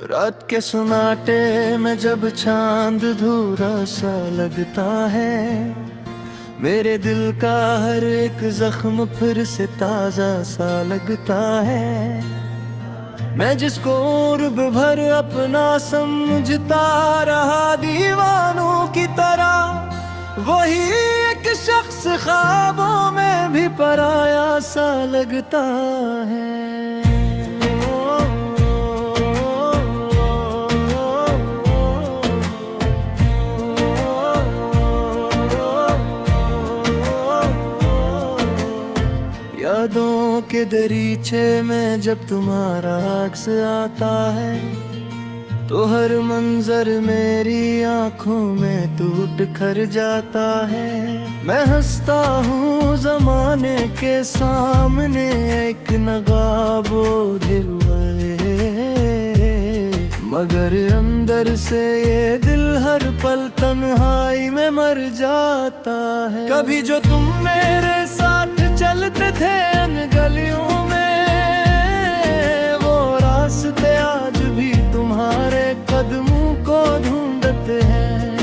रात के सन्नाटे में जब चांद धूरा सा लगता है, मेरे दिल का हर एक जख्म फिर से ताजा सा लगता है। मैं जिसको उर्ब भर अपना समझता रहा दीवानों की तरह, वही एक शख्स ख्वाबों में भी पराया सा लगता है। यादों के दरीचे में जब तुम्हारा अक्स आता है, तो हर मंजर मेरी आंखों में टूट कर जाता है। मैं हंसता हूँ जमाने के सामने एक नगाबो दिलवाए, मगर अंदर से ये दिल हर पल तन्हाई में मर जाता है। कभी जो तुम मेरे साथ चलते थे अन गलियों में, वो रास्ते आज भी तुम्हारे कदमों को ढूंढते हैं।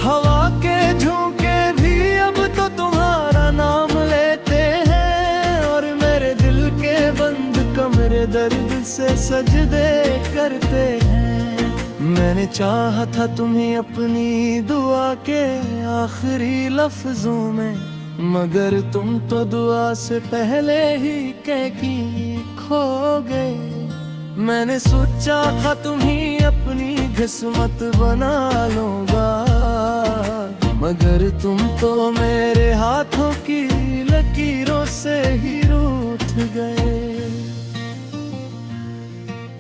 हवा के झोंके भी अब तो तुम्हारा नाम लेते हैं, और मेरे दिल के बंद कमरे दर्द से सजदे करते हैं। मैंने चाहा था तुम्हें अपनी दुआ के आखिरी लफ्जों में, मगर तुम तो दुआ से पहले ही कह की खो गए। मैंने सोचा था तुम्हें अपनी किस्मत बना लूंगा, मगर तुम तो मेरे हाथों की लकीरों से ही रूठ गए।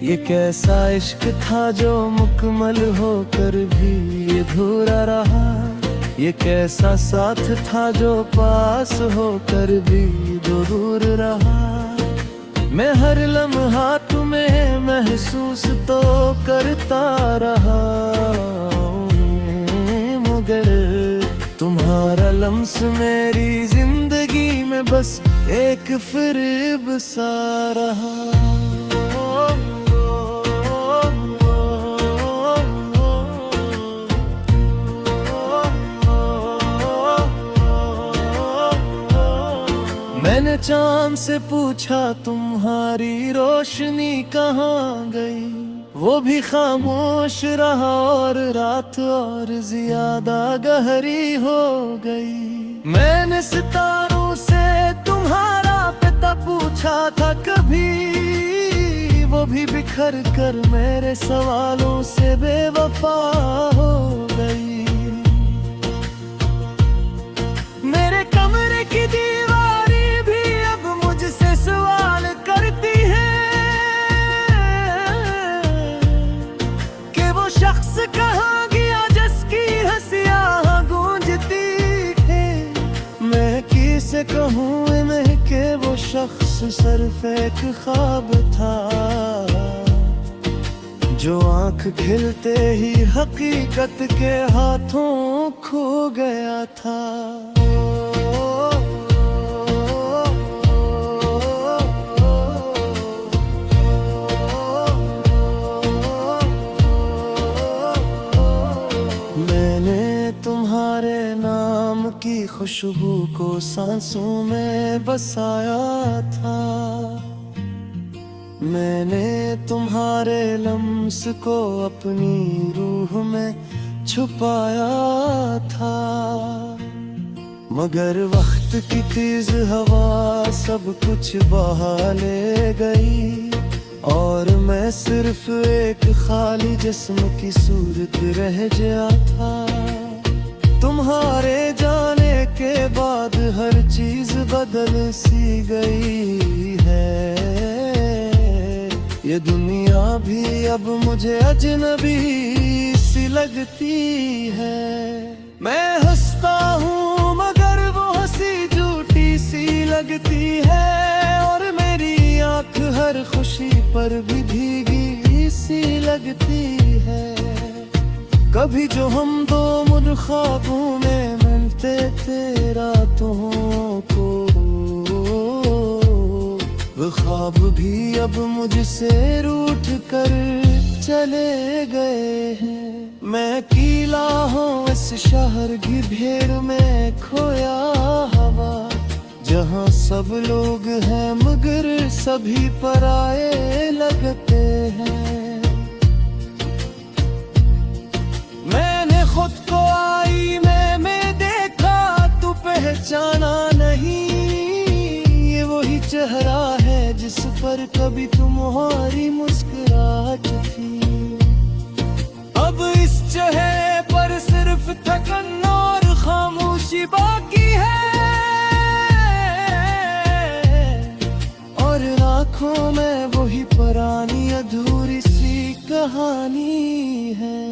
ये कैसा इश्क था जो मुकम्मल होकर भी अधूरा रहा, ये कैसा साथ था जो पास होकर भी दूर रहा। मैं हर लम्हा तुम्हें महसूस तो करता रहा, मगर तुम्हारा लम्स मेरी जिंदगी में बस एक फिरिब सा रहा। मैंने चांद से पूछा तुम्हारी रोशनी कहाँ गई, वो भी खामोश रहा और रात और ज्यादा गहरी हो गई। मैंने सितारों से तुम्हारा पता पूछा था कभी, वो भी बिखर कर मेरे सवालों से बेवफा हो गई। मेरे कमरे की सवाल करती है कि वो शख्स कहाँ गया जिसकी हंसियाँ गूंजती है। मैं किसे कहूँ इन्हें कि वो शख्स सिर्फ एक ख्वाब था, जो आंख खिलते ही हकीकत के हाथों खो गया था। तुम्हारे नाम की खुशबू को सांसों में बसाया था, मैंने तुम्हारे लम्स को अपनी रूह में छुपाया था। मगर वक्त की तेज हवा सब कुछ बहा ले गई, और मैं सिर्फ एक खाली जिस्म की सूरत रह गया था। तुम्हारे जाने के बाद हर चीज बदल सी गई है। ये दुनिया भी अब मुझे अजनबी सी लगती है। मैं हंसता हूँ मगर वो हंसी झूठी सी लगती है, और मेरी आँख हर खुशी पर भी भीगी सी लगती है। कभी जो हम दो मुझ ख्वाबों में मिलते थे रातों को, वो ख्वाब भी अब मुझसे रूठ कर चले गए हैं। मैं अकेला हूँ इस शहर की भीड़ में खोया हवा, जहाँ सब लोग हैं मगर सभी पराये लगते हैं। मैंने खुद को आईने में देखा, तू पहचाना नहीं, ये वही चेहरा है जिस पर कभी तुम्हारी मुस्कुराहट थी। अब इस चेहरे पर सिर्फ थकन और खामोशी बाकी है, और आँखों में वही पुरानी अधूरी सी कहानी है।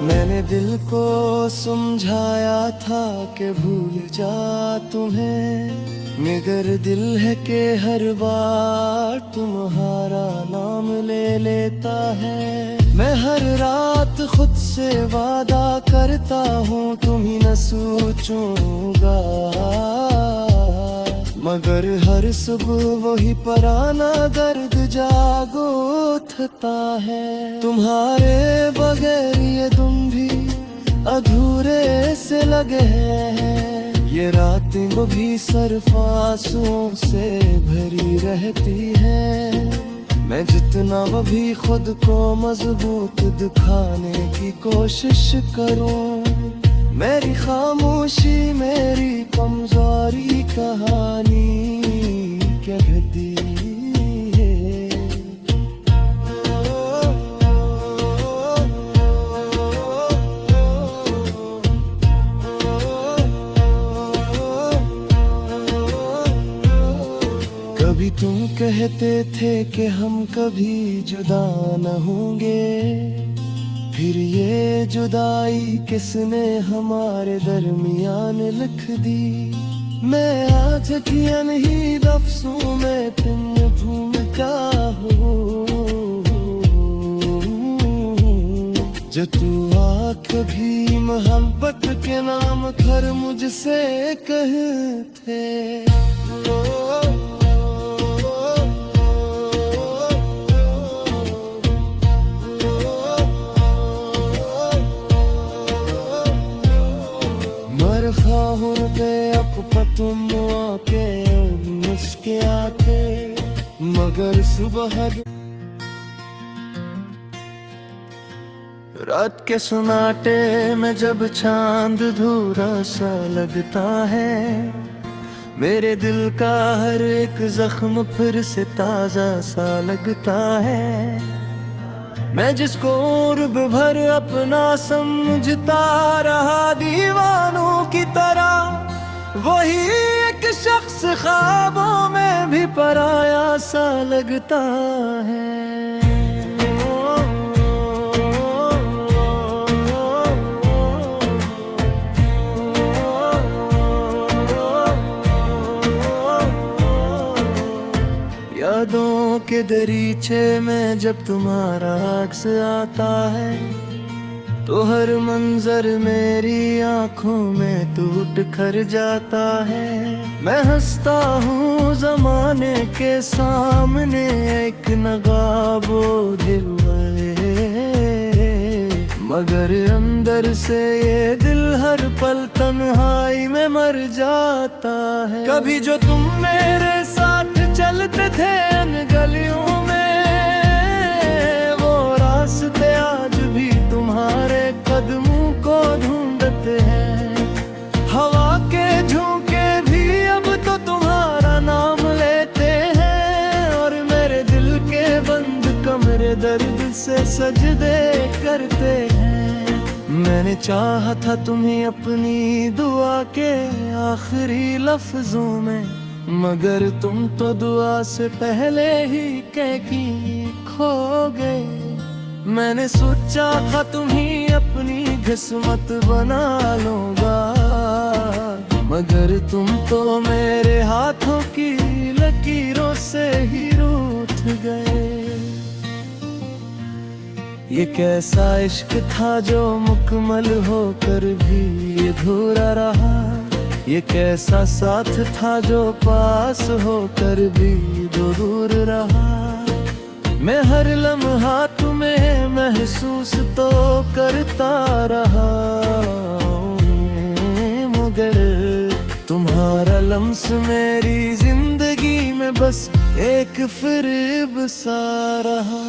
मैंने दिल को समझाया था कि भूल जा तुम्हें, मगर दिल है कि हर बार तुम्हारा नाम ले लेता है। मैं हर रात खुद से वादा करता हूँ तुम्हीं न सोचूंगा, मगर हर सुबह वही पुराना दर्द जागो उठता है। तुम्हारे बगैर ये तुम भी अधूरे से लगे हैं, ये रातें वो भी सिर्फ आंसुओं से भरी रहती है। मैं जितना भी खुद को मजबूत दिखाने की कोशिश करूं, मेरी खामोशी मेरी कमजोरी कहानी कहती है। कभी तुम कहते थे कि हम कभी जुदा न होंगे, फिर ये जुदाई किसने हमारे दरमियान लिख दी। मैं आज की अनही लफ्ज़ों में तुम भूलता हूँ, जो तू आ कभी मोहब्बत के नाम पर मुझसे कहते। खाहुर पे तुम आके मुस्के आते, मगर सुबह रात के सन्नाटे में जब चांद धूरा सा लगता है, मेरे दिल का हर एक जख्म फिर से ताजा सा लगता है। मैं जिसको उर्ब भर अपना समझता रहा दीवानों की तरह, वही एक शख्स ख्वाबों में भी पराया सा लगता है। यादों के दरीचे में जब तुम्हारा अक्स आता है, तो हर मंजर मेरी आंखों में टूट कर जाता है। मैं हंसता हूँ जमाने के सामने एक नगाबो दिल वाले, मगर अंदर से ये दिल हर पल तन्हाई में मर जाता है। कभी जो तुम मेरे साथ चलते थे अन गलियों में, वो रास्ते आज भी तुम्हारे कदमों को ढूंढते हैं। हवा के झोंके भी अब तो तुम्हारा नाम लेते हैं, और मेरे दिल के बंद कमरे दर्द से सजदे करते हैं। मैंने चाहा था तुम्हें अपनी दुआ के आखिरी लफ्जों में, मगर तुम तो दुआ से पहले ही कह की खो गए। मैंने सोचा था तुम्ही अपनी किस्मत बना लूंगा, मगर तुम तो मेरे हाथों की लकीरों से ही रूठ गए। ये कैसा इश्क था जो मुकम्मल होकर भी अधूरा रहा। ये कैसा साथ था जो पास होकर भी दूर रहा। मैं हर लम्हा तुम्हें महसूस तो करता रहा, मगर तुम्हारा लम्स मेरी जिंदगी में बस एक फिरिब सा रहा।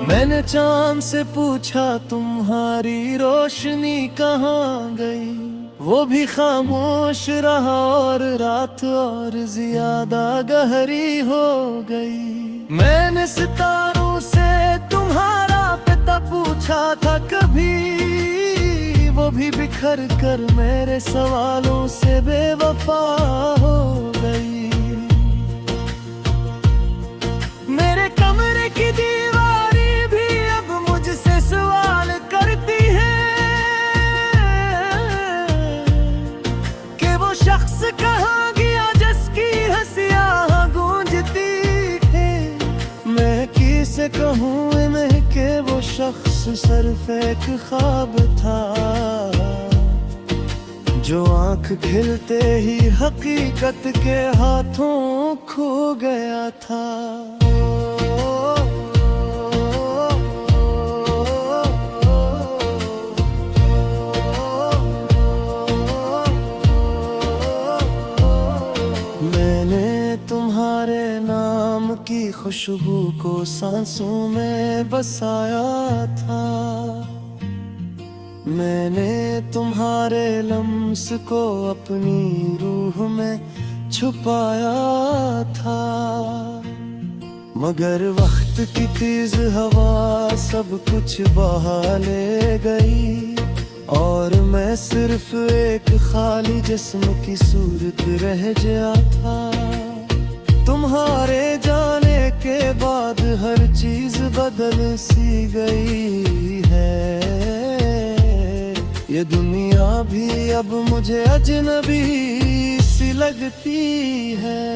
मैंने चांद से पूछा तुम्हारी रोशनी कहाँ गई, वो भी खामोश रहा और रात और ज्यादा गहरी हो गई। मैंने सितारों से तुम्हारा पता पूछा था कभी, वो भी बिखर कर मेरे सवालों से बेवफा हो गई। मेरे कमरे की दीवारी भी अब मुझसे सवाल करती है कि वो शख्स कहाँ गया जिसकी हंसियाँ गूंजती है। मैं किसे कहूँ इन्हें कि वो शख्स सिर्फ एक ख्वाब था, जो आँख खिलते ही हकीकत के हाथों खो गया था। मैंने तुम्हारे नाम की खुशबू को सांसों में बसाया था। मैंने तुम्हारे लम्स को अपनी रूह में छुपाया था, मगर वक्त की तेज हवा सब कुछ बहा ले गई और मैं सिर्फ एक खाली जिस्म की सूरत रह गया था। तुम्हारे जाने के बाद हर चीज बदल सी गई है। ये दुनिया भी अब मुझे अजनबी सी लगती है।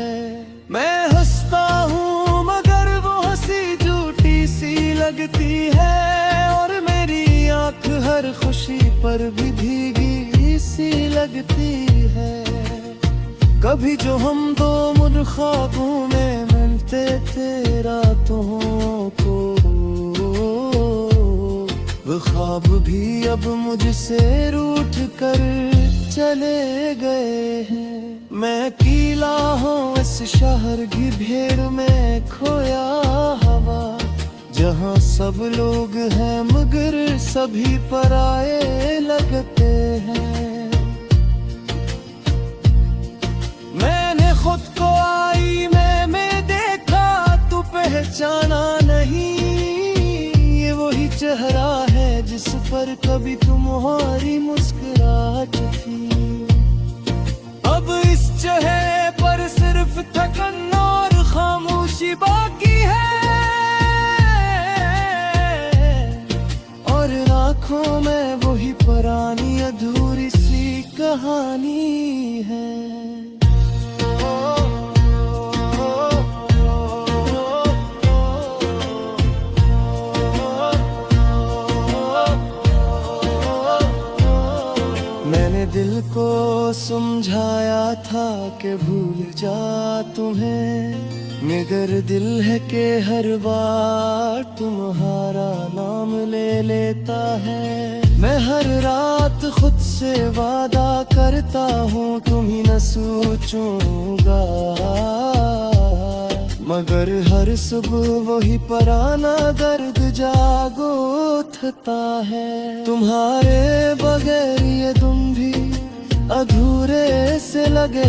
मैं हंसता हूँ मगर वो हंसी झूठी सी लगती है, और मेरी आँख हर खुशी पर भी भीगी सी लगती है। कभी जो हम दो मुड़ ख्वाबों में मिलते थे रातों को, वो ख्वाब भी अब मुझसे रूठ कर चले गए हैं। मैं अकेला हूँ इस शहर की भीड़ में खोया हवा, जहाँ सब लोग हैं मगर सभी पराये लगते हैं। मैंने खुद को आईने में देखा तो पहचाना नहीं, ये वही चेहरा है जिस पर कभी तुम्हारी मुस्कुराहट थी। अब इस चेहरे पर सिर्फ थकन और खामोशी बाकी है, और आँखों में वही पुरानी अधूरी सी कहानी है। मैंने दिल को समझाया था कि भूल जा तुम्हें, मगर दिल है कि हर बार तुम्हारा नाम ले लेता है। मैं हर रात खुद से वादा करता हूँ तुम्हीं न सोचूंगा, मगर हर सुबह वही पुराना दर्द जागो उठता है। तुम्हारे बगैर ये तुम भी अधूरे से लगे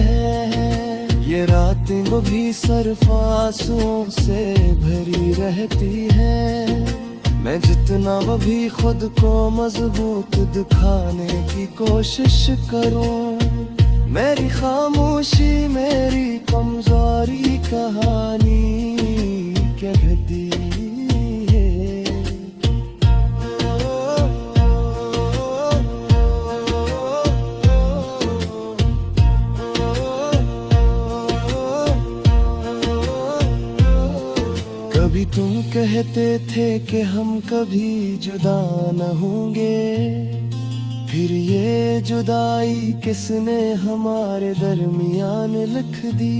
हैं, ये रातें वो भी सिर्फ आंसुओं से भरी रहती है। मैं जितना वो भी खुद को मजबूत दिखाने की कोशिश करूं, मेरी खामोशी मेरी कमजोरी कहानी कहती है। कहते थे कि हम कभी जुदा न होंगे, फिर ये जुदाई किसने हमारे दरमियान लिख दी।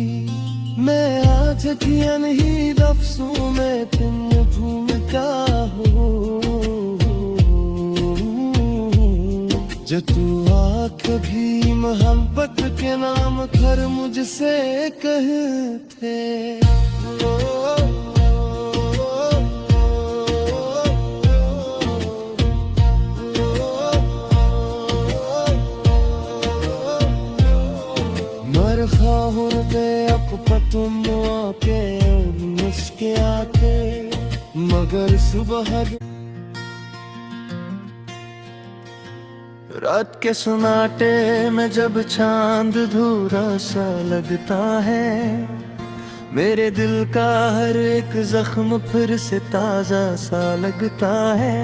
मैं आज की अनही लफ्ज़ों में तुम भूलता हो, जो तू आँख भी मोहब्बत के नाम पर मुझसे कहते। तुम आके मुस्के आके मगर सुबह रात के सन्नाटे में जब चांद धूरा सा लगता है, मेरे दिल का हर एक जख्म फिर से ताजा सा लगता है।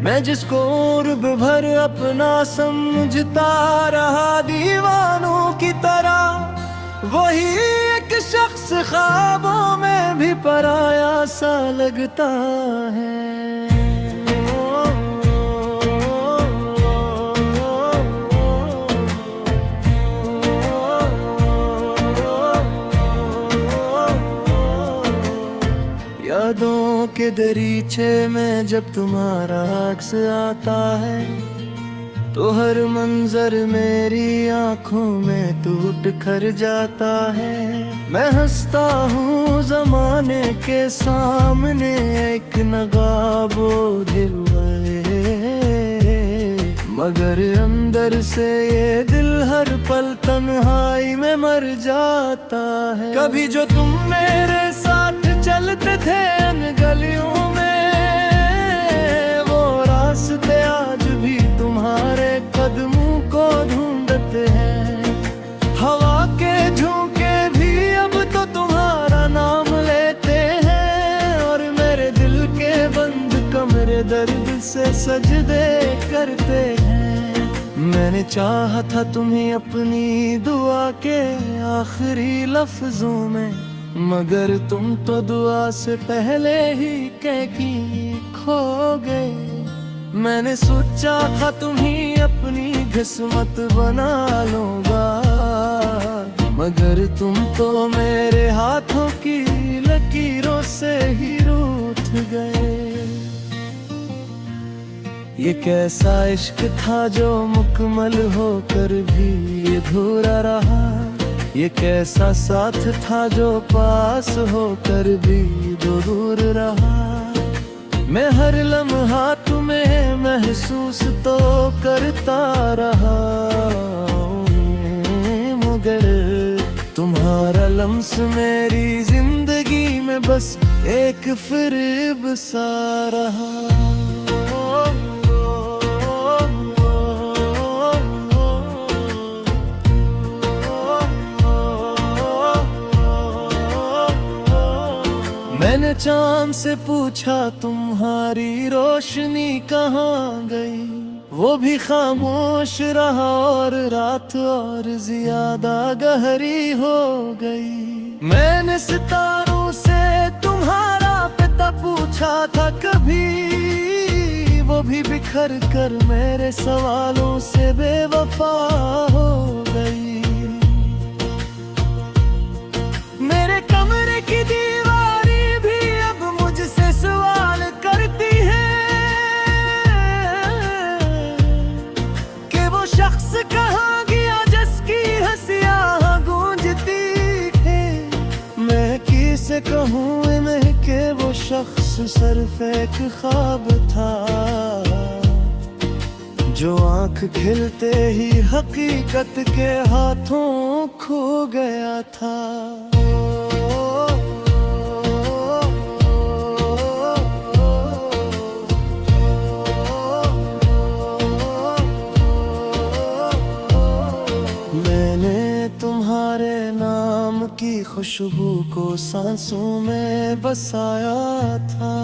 मैं जिसको रब भर अपना समझता रहा दीवानों की तरह, वही एक शख्स ख्वाबों में भी पराया सा लगता है। यादों के दरीचे में जब तुम्हारा अक्स आता है, तो हर मंजर मेरी आंखों में टूट कर जाता है। मैं हंसता हूँ ज़माने के सामने एक नगाबो दिल में, मगर अंदर से ये दिल हर पल तन्हाई में मर जाता है। कभी जो तुम मेरे साथ चलते थे अन गलियों में, वो रास्ते आज भी तुम्हारे कदमों को ढूंढते हैं। हवा के झोंके भी अब तो तुम्हारा नाम लेते हैं, और मेरे दिल के बंद कमरे दर्द से सजदे करते हैं। मैंने चाहा था तुम्हें अपनी दुआ के आखिरी लफ्जों में, मगर तुम तो दुआ से पहले ही कहकी खो गए। मैंने सोचा था तुम्हें अपनी किस्मत बना लूंगा, मगर तुम तो मेरे हाथों की लकीरों से ही रूठ गए। ये कैसा इश्क था जो मुकम्मल होकर भी अधूरा रहा, ये कैसा साथ था जो पास होकर भी दूर रहा। मैं हर लम्हा तुम्हें महसूस तो करता रहा, मगर तुम्हारा लम्स मेरी जिंदगी में बस एक फ़िरिब सा रहा। मैंने चांद से पूछा तुम्हारी रोशनी कहाँ गई, वो भी खामोश रहा और रात और ज्यादा गहरी हो गई। मैंने सितारों से तुम्हारा पता पूछा था कभी, वो भी बिखर कर मेरे सवालों से बेवफा हो गई। मेरे कमरे की दीवारी भी अब मुझसे सवाल करती है कि वो शख्स कहाँ गया जिसकी हंसियाँ गूंजती है। मैं किसे कहूँ इन्हें कि वो शख्स सिर्फ एक ख्वाब था, जो आँख खिलते ही हकीकत के हाथों खो गया था। मैंने तुम्हारे नाम की खुशबू को सांसों में बसाया था,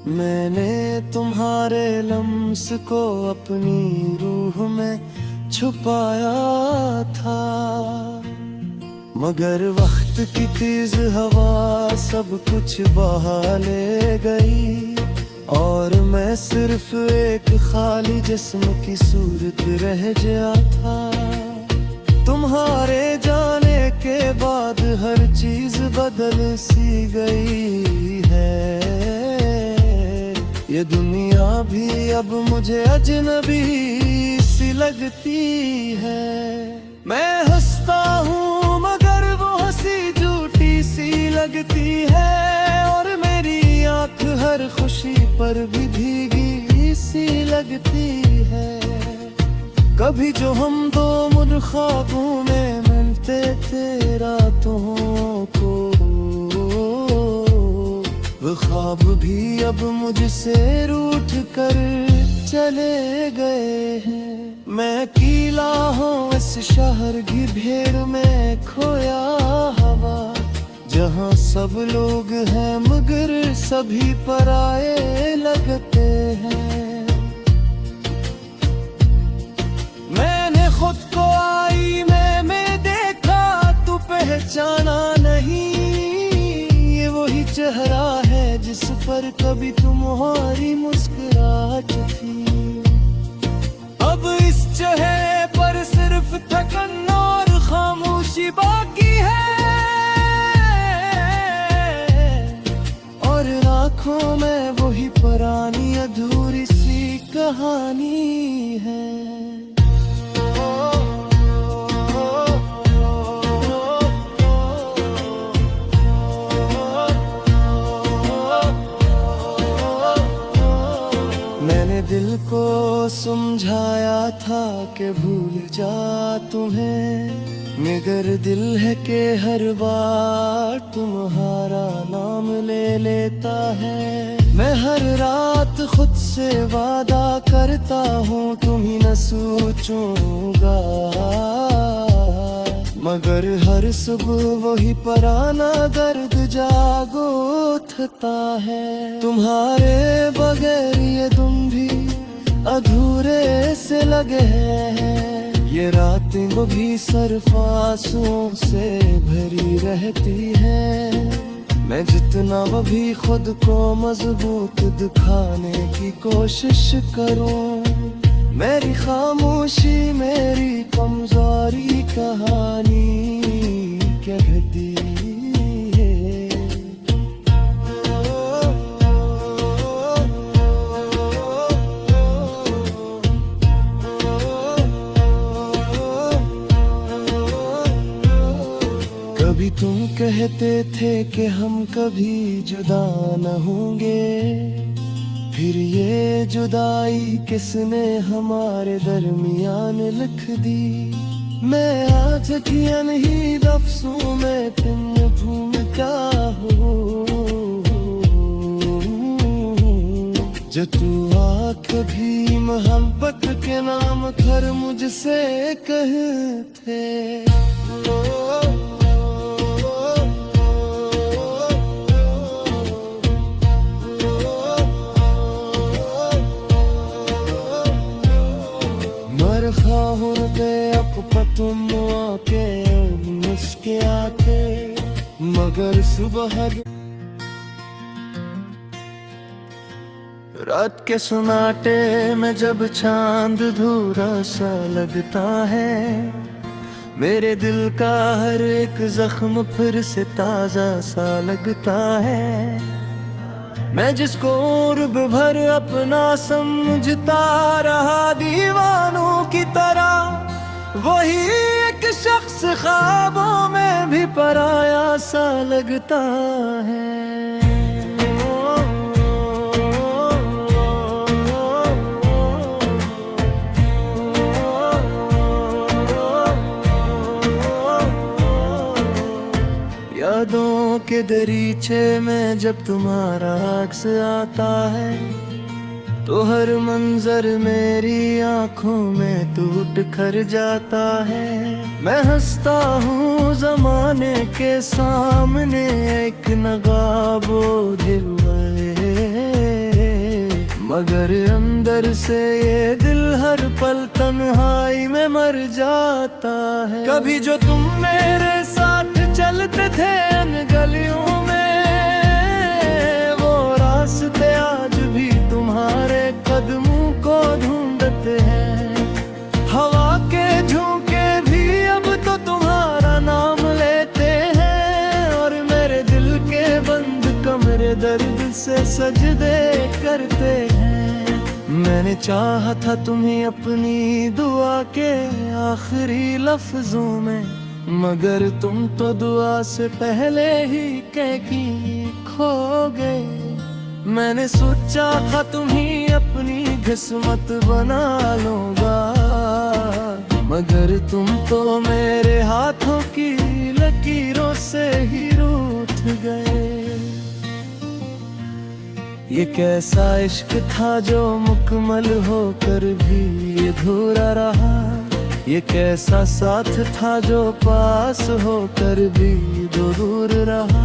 मैंने तुम्हारे लम्स को अपनी रूह में छुपाया था, मगर वक्त वक्त की तेज हवा सब कुछ बहा ले गई, और मैं सिर्फ एक खाली जिस्म की सूरत रह गया था। तुम्हारे जाने के बाद हर चीज बदल सी गई है। ये दुनिया भी अब मुझे अजनबी सी लगती है। मैं हंसता हूँ मगर वो हंसी झूठी सी लगती है, और मेरी आँख हर खुशी पर भी भीगी सी लगती है। कभी जो हम दो मुड़ ख्वाबों में मिलते थे रातों को, वो ख्वाब भी अब मुझसे रूठ कर चले गए हैं। मैं अकेला हूँ इस शहर की भीड़ में खोया हवा, जहाँ सब लोग हैं मगर सभी पराये लगते हैं। मैंने खुद को आईने में देखा तो पहचाना नहीं, ये वही चेहरा है जिस पर कभी तुम्हारी मुस्कुराहट थी। अब इस चेहरे पर सिर्फ थकन और खामोशी बाकी है, और आँखों में वही पुरानी अधूरी सी कहानी है। मैंने दिल को समझाया था कि भूल जा तुम्हें, मगर दिल है कि हर बार तुम्हारा नाम ले लेता है। मैं हर रात खुद से वादा करता हूँ तुम्हें न सोचूंगा, मगर हर सुबह वही पुराना दर्द जागो उठता है। तुम्हारे बगैर ये तुम भी अधूरे से लगे हैं, ये रातें वो भी सिर्फ आंसुओं से भरी रहती है। मैं जितना वो भी खुद को मजबूत दिखाने की कोशिश करूं, मेरी खामोशी मेरी कमजोरी कहानी कहती है। कभी तुम कहते थे कि हम कभी जुदा न होंगे, फिर ये जुदाई किसने हमारे दरमियान लिख दी। मैं आज की अनहीद अफ़सों में तुम भूमिका हो, जो तू कभी मोहब्बत के नाम कर मुझसे कहते। के मुस्के आते मगर सुबह रात के सन्नाटे में जब चांद धूरा सा लगता है, मेरे दिल का हर एक जख्म फिर से ताजा सा लगता है। मैं जिसको उर्ब भर अपना समझता रहा दीवानों की तरह, वही एक शख्स ख्वाबों में भी पराया सा लगता है। यादों के दरीचे में जब तुम्हारा अक्स आता है, तो हर मंजर मेरी आंखों में टूट कर जाता है। मैं हंसता हूँ जमाने के सामने एक नगाबो दिल मगर अंदर से ये दिल हर पल तन्हाई में मर जाता है। कभी जो तुम मेरे साथ चलते थे गलियों में, वो रास्ते आज भी तुम्हारे कदमों को ढूंढते हैं। हवा के झोंके भी अब तो तुम्हारा नाम लेते हैं, और मेरे दिल के बंद कमरे दर्द से सजदे करते हैं। मैंने चाहा था तुम्हें अपनी दुआ के आखिरी लफ्जों में, मगर तुम तो दुआ से पहले ही कह की खो गए। मैंने सोचा था तुम्हें अपनी किस्मत बना लूंगा, मगर तुम तो मेरे हाथों की लकीरों से ही रूठ गए। ये कैसा इश्क था जो मुकम्मल होकर भी अधूरा रहा, ये कैसा साथ था जो पास होकर भी दूर रहा।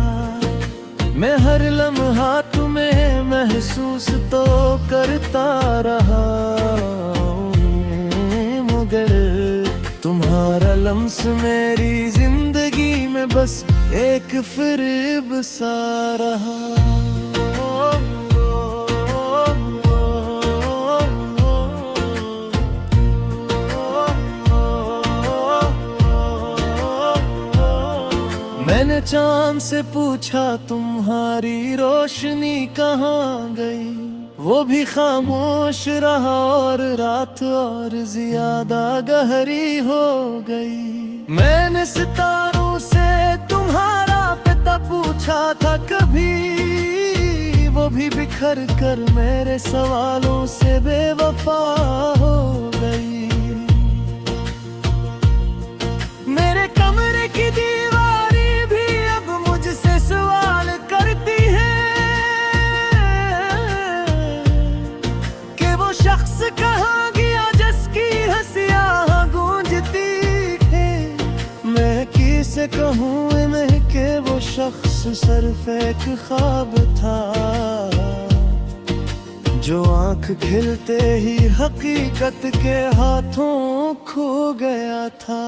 मैं हर लम्हा तुम्हें महसूस तो करता रहा, मगर तुम्हारा लम्स मेरी जिंदगी में बस एक फिरिब सा रहा। मैंने चांद से पूछा तुम्हारी रोशनी कहाँ गई, वो भी खामोश रहा और रात और ज्यादा गहरी हो गई। मैंने सितारों से तुम्हारा पता पूछा था कभी, वो भी बिखर कर मेरे सवालों से बेवफा हो गई। मेरे कमरे की दीवारी भी अब मुझसे सवाल करती है कि वो शख्स कहाँ गया जिसकी हंसियाँ गूंजती है। मैं किसे कहूँ इन्हें कि वो शख्स सिर्फ एक ख्वाब था, जो आँख खिलते ही हकीकत के हाथों खो गया था।